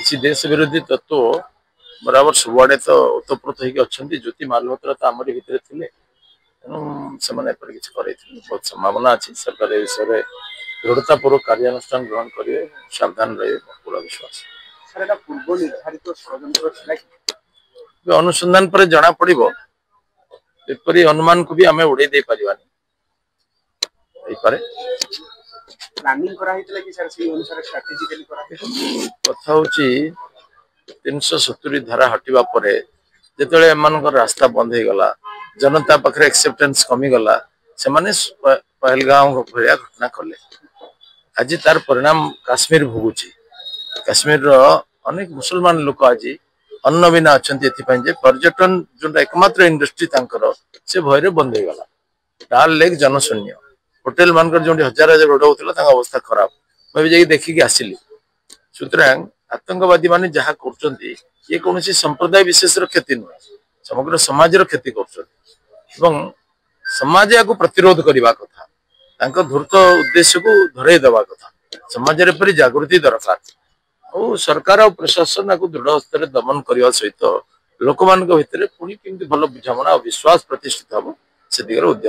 किसी देश विरोधी तत्व बराबर सबुआड़े तो ओतप्रोत होती ज्योति मालहोत्रा तो आमरी भितर थे तेणु से बहुत संभावना अच्छी सरकार ए विषय दृढ़तापूर्वक कार्यानुष्ठान ग्रहण करेंगे सावधान रहे पूरा विश्वास पूर्व निर्धारित अनुसंधान पर जना पड़ो एपरी अनुमान को भी आम उड़े दे पारे कथा हूँ 370 धारा हटिबा परे जेतेले एमानकर रास्ता बंद हो गला जनता पाखे एक्सेप्टेंस कमी गला से माने पहलगांव भलिया घटना कले आज तार परिणाम काश्मीर भोगुची काश्मीर रो अनेक मुसलमान लोक आज अन्न बिना अच्छा पर्यटन जो एकमात्र इंडस्ट्री तांकर से भय बंद हो गला डाल लेक जनशून्य होटेल मानकर जो हजार हजार रोड होता अवस्था खराब मुझे देखिकी आसिली सुतरां आतंकवादी माने जहाँ कर कौन संप्रदाय विशेष क्षति नुह समग्र समाज क्षति कर समाज या प्रतिरोध करने कथा धूर्त उद्देश्य को धरई दवा कथा समाज में जागृति दरकार और सरकार और प्रशासन को दृढ़ हस्त दमन करने सहित लोक भितर पुणी केमती भल बुझाणा और विश्वास प्रतिष्ठित हम से दिगरे उद्यम